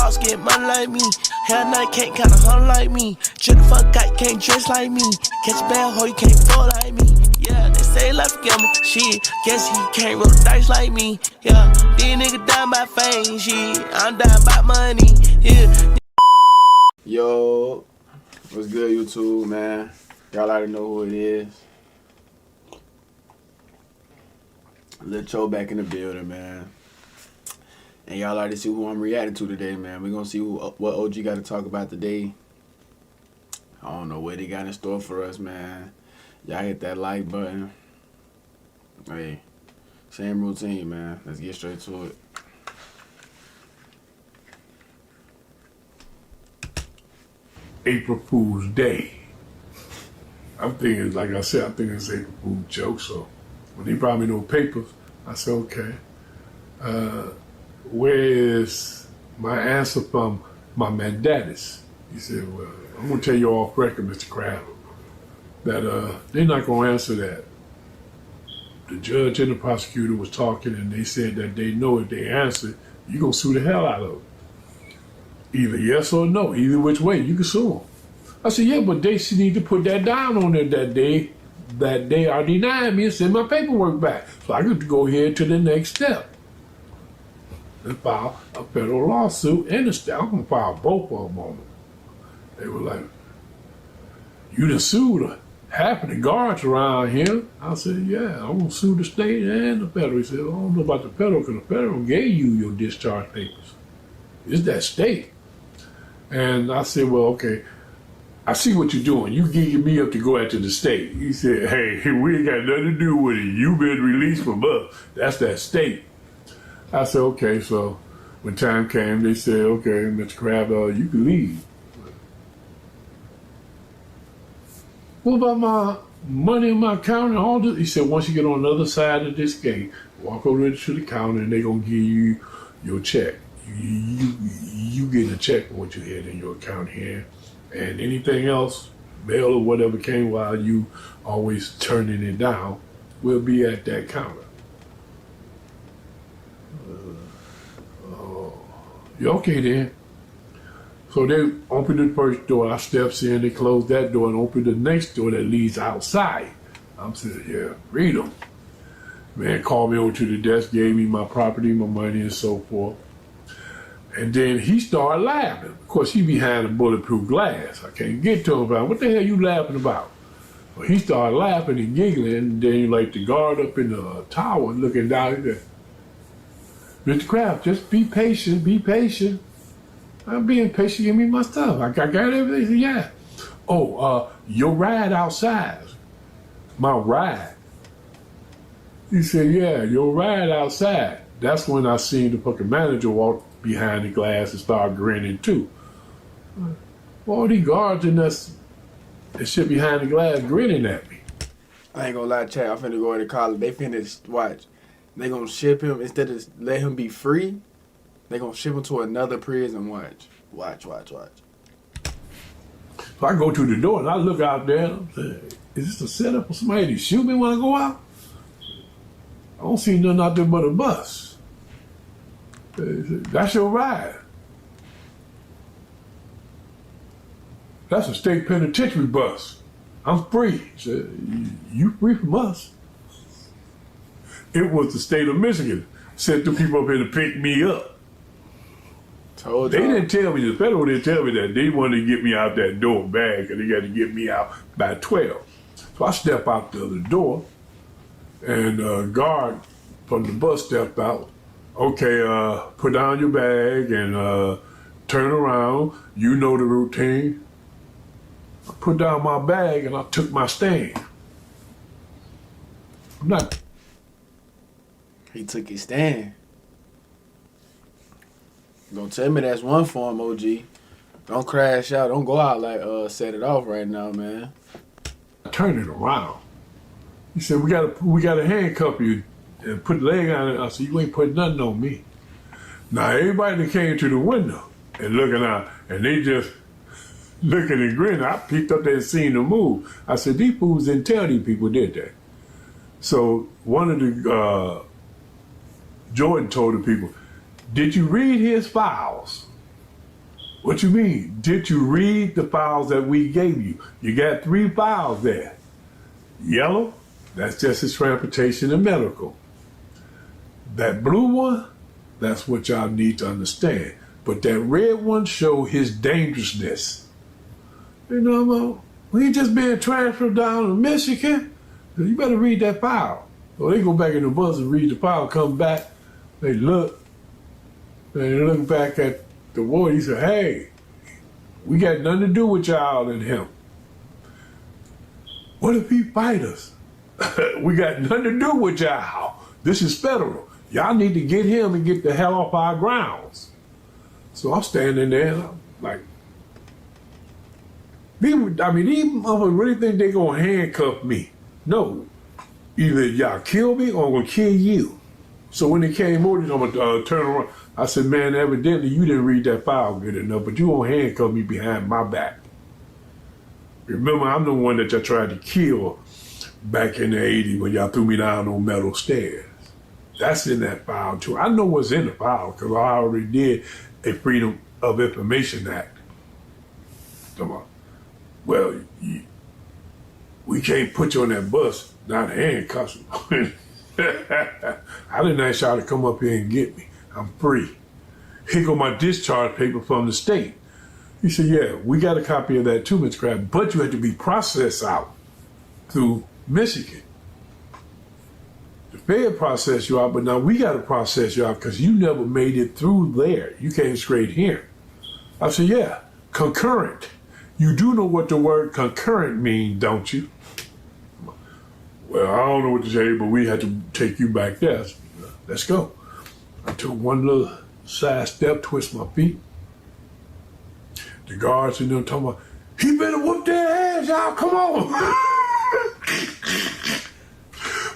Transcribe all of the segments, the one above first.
boss get money like me. Hell nah, can't kinda hunt like me. Chill the fuck out, can't dress like me. Catch a bad hoe, you can't fall like me. Yeah, they say life a gamble. Shit, guess he can't roll the dice like me. Yeah, these niggas down by fame. Shit, I'm down by money. Yeah. Yo, what's good, YouTube, man? Y'all already know who it is. Lil Cho back in the building, man. And y'all already see who I'm reacting to today, man. We're gonna see what OG got to talk about today. I don't know what he got in store for us, man. Y'all hit that like button. Hey, same routine, man. Let's get straight to it. April Fool's Day. I'm thinking, like I said, I'm thinking it's April Fool's joke. So when he brought me no papers, I said, okay, where is my answer from my mandatus? He said, well, I'm going to tell you off record, Mr. Crab, that they're not going to answer that. The judge and the prosecutor was talking, and they said that they know if they answer, you're going to sue the hell out of them. Either yes or no, either which way, you can sue them. I said, yeah, but they should need to put that down on there that they are denying me and send my paperwork back. So I could go ahead to the next step and file a federal lawsuit and a state. I'm going to file both of them on them. They were like, you done sued half of the guards around here. I said, yeah, I'm going to sue the state and the federal. He said, I don't know about the federal because the federal gave you your discharge papers. It's that state. And I said, well, okay, I see what you're doing. You giving me up to go after the state. He said, hey, we ain't got nothing to do with it. You been released from us. That's that state. I said, okay. So when time came, they said, okay, Mr. Crab, you can leave. What about my money in my account and all this? He said, once you get on the other side of this gate, walk over to the counter and they're going to give you your check. You get a check for what you had in your account here, and anything else, mail or whatever came while you always turning it down, will be at that counter. You okay then? So they opened the first door, I steps in, they closed that door and opened the next door that leads outside. I'm saying, yeah, read them. Man called me over to the desk, gave me my property, my money and so forth. And then he started laughing. Of course, he behind a bulletproof glass. I can't get to him about, what the hell you laughing about? Well, he started laughing and giggling, and then like the guard up in the tower looking down, he said, Mr. Kraft, just be patient, be patient. I'm being patient, give me my stuff. I got everything. He said, yeah. Oh, your ride outside. My ride. He said, yeah, your ride outside. That's when I seen the fucking manager walk behind the glass and start grinning too. All these guards and that shit behind the glass grinning at me. I ain't gonna lie, chat. I'm finna go into college. They finna watch. They gonna ship him instead of let him be free. They gonna ship him to another prison. Watch. So I go to the door and I look out there. And I'm saying, is this a setup for somebody to shoot me when I go out? I don't see nothing out there but a bus. That's your ride. That's a state penitentiary bus. I'm free. He said, you free from us. It was the state of Michigan sent the people up here to pick me up. Told They y'all. didn't tell me, the federal didn't tell me that. They wanted to get me out that door bag because they got to get me out by 12. So I step out the other door and a guard from the bus stepped out. Okay, put down your bag and turn around. You know the routine. I put down my bag and I took my stand. I'm not. He took his stand. Don't tell me that's one form, OG. Don't crash out. Don't go out like set it off right now, man. Turn it around. He said, we gotta handcuff you and put the leg on it. I said, you ain't putting nothing on me. Now everybody that came to the window and looking out, and they just looking and grinning. I peeked up there and seen them move. I said, these fools didn't tell these people did that. So one of the Jordan told the people, did you read his files? What you mean? Did you read the files that we gave you? You got 3 files there. Yellow, that's just his transportation and medical. That blue one, that's what y'all need to understand. But that red one show his dangerousness. You know, he just being transferred down to Michigan. You better read that file. So they go back in the bus and read the file, come back, they look back at the warden. He said, hey, we got nothing to do with y'all and him. What if he fight us? We got nothing to do with y'all. This is federal. Y'all need to get him and get the hell off our grounds. So I'm standing there and I'm like, these motherfuckers really think they gonna handcuff me. No. Either y'all kill me or I'm gonna kill you. So when they came over, I'm gonna turn around. I said, man, evidently you didn't read that file good enough, but you won't handcuff me behind my back. Remember, I'm the one that y'all tried to kill back in the 80s when y'all threw me down on metal stairs. That's in that file too. I know what's in the file because I already did a Freedom of Information Act. Come on. Well, we can't put you on that bus, not handcuffs. I didn't ask y'all to come up here and get me. I'm free. Here go my discharge paper from the state. He said, yeah, we got a copy of that too, Mr. Crab, but you had to be processed out through Michigan. The Fed processed you out, but now we got to process you out because you never made it through there. You came straight here. I said, yeah, concurrent. You do know what the word concurrent means, don't you? Well, I don't know what to say, but we had to take you back there. Let's go. I took one little side step, twist my feet. The guards in there talking about, he better whoop their ass, y'all, come on.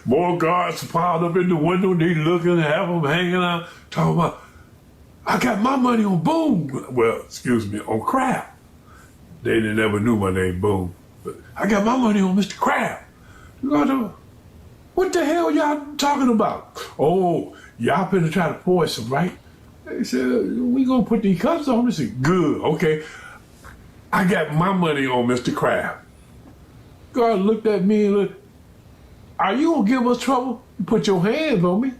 More guards piled up in the window, they looking, have them hanging out, talking about, I got my money on Boone. Well, excuse me, on Crab. They never knew my name, Boone. But I got my money on Mr. Crab. What the hell y'all talking about? Oh, y'all finna try to force him, right? They said, we gonna put these cuffs on. I said, good, okay. I got my money on Mr. Crab. God looked at me and looked, are you gonna give us trouble? Put your hands on me.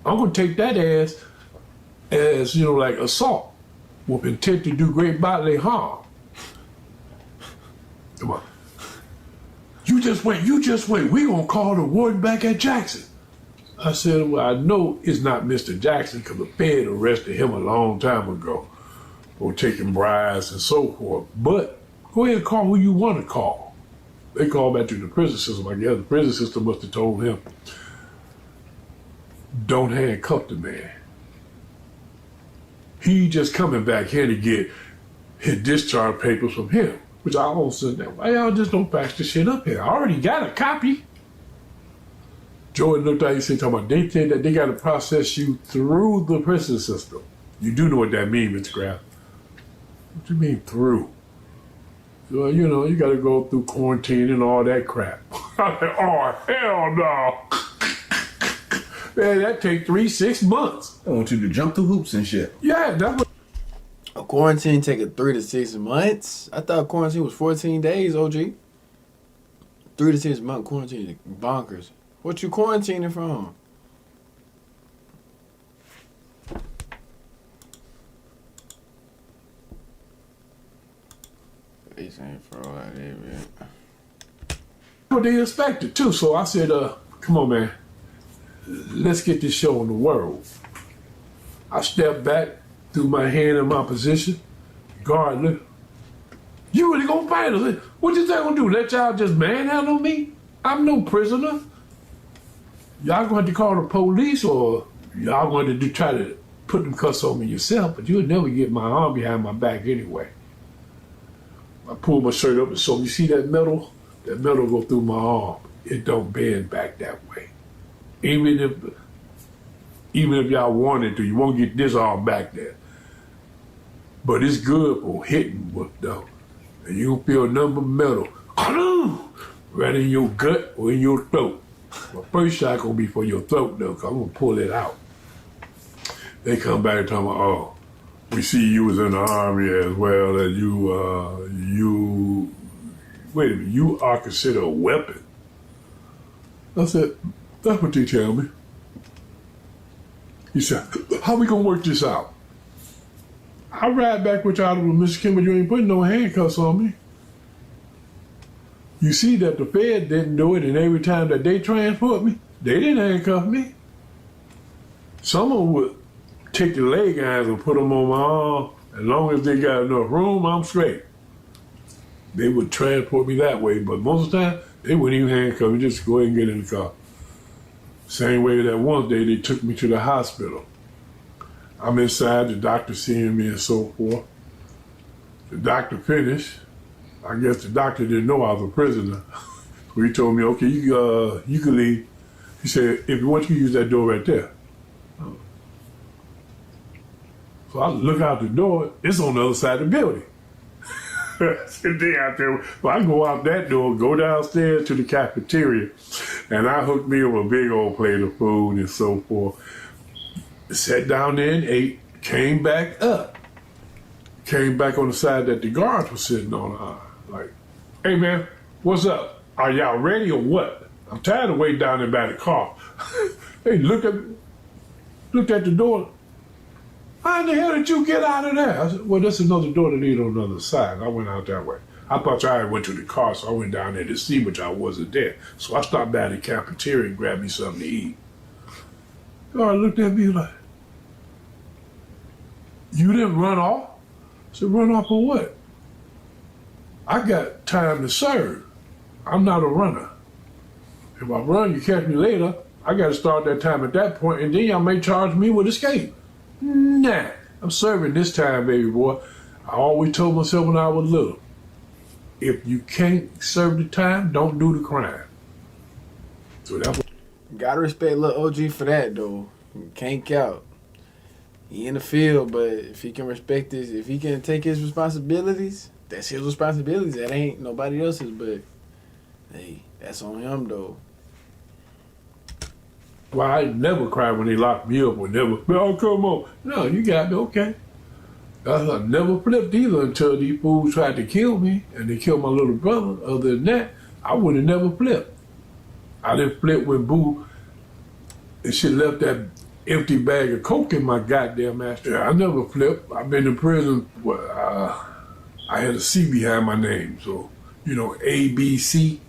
I'm gonna take that as like assault with intent to do great bodily harm. Come on. You just wait. We gonna call the warden back at Jackson. I said, well, I know it's not Mr. Jackson because the Fed arrested him a long time ago for taking bribes and so forth. But go ahead and call who you want to call. They called back to the prison system. I guess the prison system must have told him, don't handcuff the man. He just coming back here to get his discharge papers from him. Which I also said, why y'all just don't fax the shit up here? I already got a copy. Jordan looked at you and said, talking about, they said that they got to process you through the prison system. You do know what that means, Mr. Graff. What you mean through? So, you got to go through quarantine and all that crap. I said, oh, hell no. Man, that take 6 months. I want you to jump through hoops and shit. Yeah, that's what. A quarantine taking 3 to 6 months? I thought quarantine was 14 days, OG. 3 to 6 month quarantine, bonkers. What you quarantining from? Face ain't for all that, man. What they expected too. So I said, come on, man. Let's get this show on the world. I stepped back, threw my hand in my position. Guard, look. You really gonna fight us? What you think gonna do? Let y'all just manhandle me? I'm no prisoner. Y'all going to call the police or y'all going to try to put them cuffs on me yourself, but you'll never get my arm behind my back anyway. I pulled my shirt up and so you see that metal? That metal go through my arm. It don't bend back that way. Even if y'all wanted to, you won't get this arm back there. But it's good for hitting with though. And you'll feel nothing but metal. Right in your gut or in your throat. My first shot gonna be for your throat though, cause I'm gonna pull it out. They come back and tell me, oh, we see you was in the Army as well, that wait a minute, you are considered a weapon. I said, that's what they tell me. He said, how we gonna work this out? I ride back with y'all, Mr. Kimball, you ain't putting no handcuffs on me. You see that the Fed didn't do it, and every time that they transport me, they didn't handcuff me. Some of them would take the leg irons and put them on my arm. As long as they got enough room, I'm straight. They would transport me that way, but most of the time, they wouldn't even handcuff me, just go ahead and get in the car. Same way that one day they took me to the hospital. I'm inside, the doctor seeing me and so forth. The doctor finished. I guess the doctor didn't know I was a prisoner. So he told me, okay, you can leave. He said, if you want, you can use that door right there. So I look out the door, it's on the other side of the building. They out there. So I go out that door, go downstairs to the cafeteria, and I hooked me up a big old plate of food and so forth. Sat down there and ate, came back up. Came back on the side that the guards were sitting on. Like, hey man, what's up? Are y'all ready or what? I'm tired of waiting down there by the car. Hey, looked at the door. How in the hell did you get out of there? I said, well, there's another door to lead on the other side. I went out that way. I thought y'all had went to the car, so I went down there to see, but y'all wasn't there. So I stopped by the cafeteria and grabbed me something to eat. God looked at me like, you didn't run off? I said, run off for what? I got time to serve. I'm not a runner. If I run, you catch me later, I got to start that time at that point, and then y'all may charge me with escape. Nah, I'm serving this time, baby boy. I always told myself when I was little, if you can't serve the time, don't do the crime. So that's what. Gotta respect little OG for that though. Can't count. He in the field, but if he can respect this, if he can take his responsibilities, that's his responsibilities. That ain't nobody else's, but hey, that's on him though. Well, I never cried when they locked me up or never, oh, come on. No, you got me, okay. I never flipped either until these fools tried to kill me and they killed my little brother. Other than that, I would have never flipped. I didn't flip when Boone and she left that empty bag of coke in my goddamn ass. Yeah, I never flipped. I've been in prison. Well, I had a C behind my name. So, you know, A, B, C.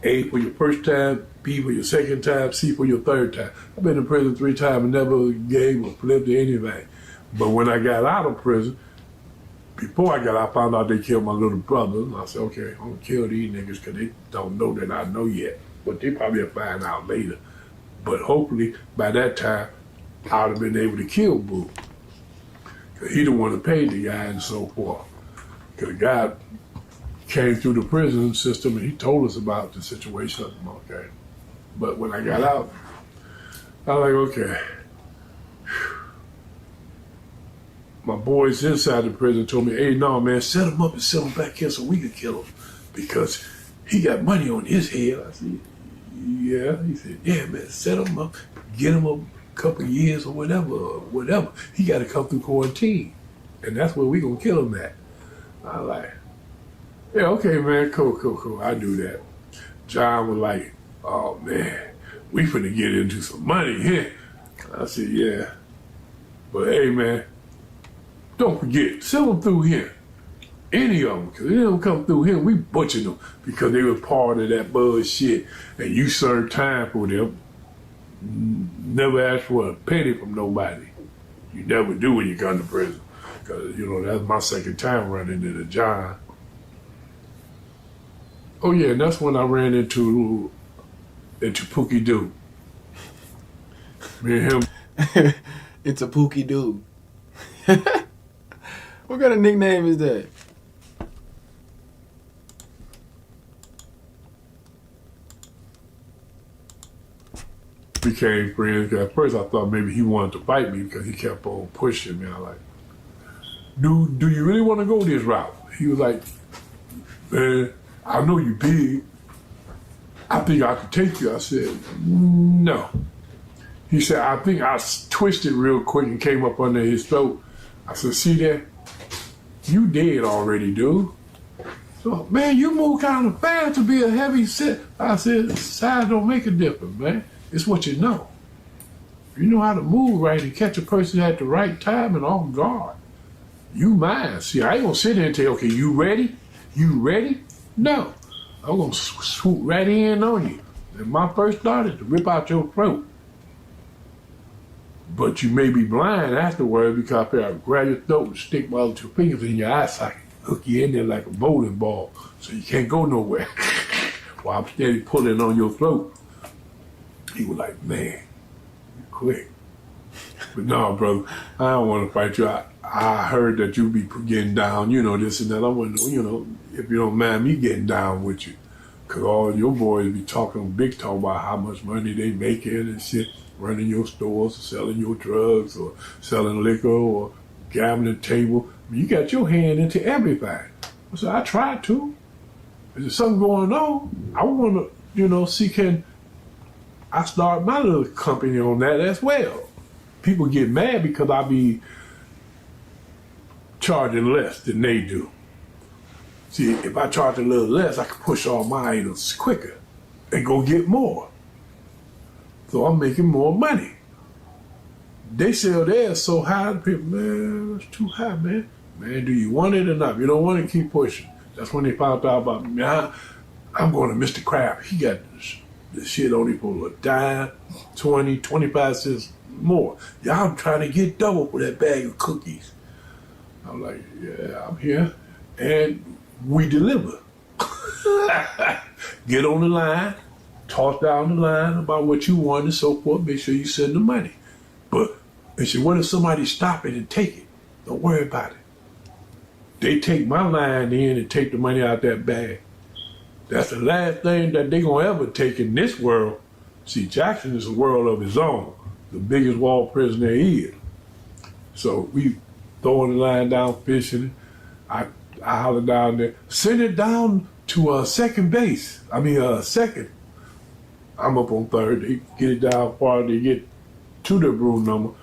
A for your first time, B for your second time, C for your third time. I've been in prison 3 times and never gave or flipped or anything. But when I got out of prison, before I got out, I found out they killed my little brother. And I said, okay, I'm gonna kill these niggas because they don't know that I know yet. But they probably will find out later. But hopefully, by that time, I would have been able to kill Boone. Because he the one that paid the guy and so forth. Because the guy came through the prison system and he told us about the situation. Okay. But when I got out, I was like, okay. My boys inside the prison told me, hey, no, man, set him up and send him back here so we could kill him because he got money on his head. I said, yeah. He said, yeah, man, set him up, get him a couple of years or whatever. He got to come through quarantine. And that's where we going to kill him at. I was like, yeah, okay, man, cool. I do that. John was like, oh, man, we finna get into some money here. I said, yeah. But, hey, man, don't forget, send them through here. Any of them, because they don't come through here, we butchered them because they were part of that bullshit. And you serve time for them. Never ask for a penny from nobody. You never do when you come to prison. Because, you know, that's my second time running into John. Oh yeah, and that's when I ran into Pookie Doo. Me and him. It's a Pookie Doo. What kind of nickname is that? Became friends. At first I thought maybe he wanted to fight me because he kept on pushing me. I like, do you really want to go this route? He was like, man, I know you big. I think I could take you. I said, no. He said, I think I twisted real quick and came up under his throat. I said, see that? You dead already, dude. So, man, you move kind of fast to be a heavy set. I said, size don't make a difference, man. It's what you know. If you know how to move right and catch a person at the right time and off guard, you mine. See, I ain't gonna sit there and tell you, okay, you ready? You ready? No. I'm gonna swoop right in on you. And my first thought is to rip out your throat. But you may be blind afterward because I grab your throat and stick my 2 fingers in your eye socket, hook you in there like a bowling ball, so you can't go nowhere. While I'm steady pulling on your throat. He was like, man, you quick. But no, brother, I don't want to fight you. I heard that you be getting down, you know, this and that. I want to know, you know, if you don't mind me getting down with you. Because all your boys be talking big talk about how much money they making and shit, running your stores, or selling your drugs, or selling liquor, or gambling table. I mean, you got your hand into everything. I said, I tried to. If there's something going on, I want to, you know, see can I start my little company on that as well. People get mad because I be charging less than they do. See, if I charge a little less, I can push all my items quicker and go get more. So I'm making more money. They sell theirs so high, the people, man, that's too high, man. Man, do you want it or not? If you don't want it, keep pushing. That's when they found out about me. I'm going to Mr. Crab. He got this shit only for a dime, 20, 25 cents more. Y'all trying to get double for that bag of cookies. I'm like, yeah, I'm here. And we deliver. Get on the line, toss down the line about what you want and so forth. Make sure you send the money. But what if somebody stop it and take it? Don't worry about it. They take my line in and take the money out that bag. That's the last thing that they gonna ever take in this world. See, Jackson is a world of his own, the biggest wall prison there is. So we throwing the line down, fishing. I holler down there, send it down to second base. Second. I'm up on third. They get it down far. They get to the room number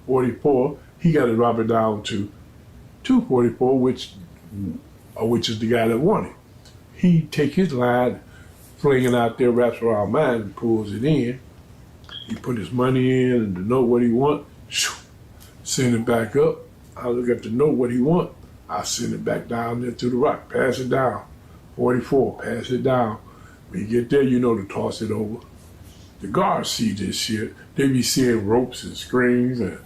44. He got to drop it down to 244, which is the guy that won it. He take his line, fling it out there, wraps around mine, and pulls it in. He put his money in and to know what he want, send it back up. I look at the note what he want. I send it back down there to the rock. Pass it down. 44, pass it down. When you get there, you know to toss it over. The guards see this shit. They be seeing ropes and screens and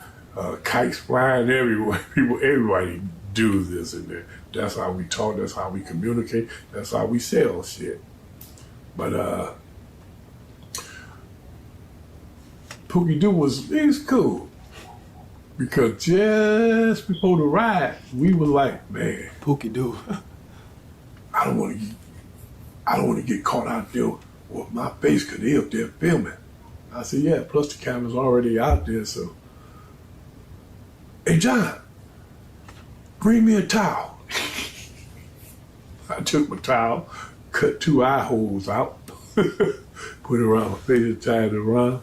kites flying everywhere. Everybody do this in there. That's how we talk. That's how we communicate. That's how we sell shit. But Pookie Doo was cool. Because just before the ride, we were like, man, Pookie Doo. I don't want to get caught out there with my face because they up there filming. I said, yeah, plus the camera's already out there, so. Hey, John, bring me a towel. I took my towel, cut 2 eye holes out, put it around my face and tied it around.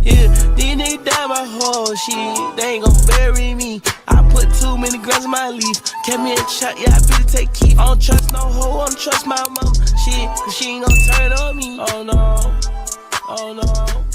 Yeah, these niggas down my whole shit, they ain't gon' bury me. I put too many grams in my leaf. Kept me a shot, yeah, I better take keep. I don't trust no hoe, I don't trust my mama. Shit, cause she ain't gon' turn on me. Oh no, oh no.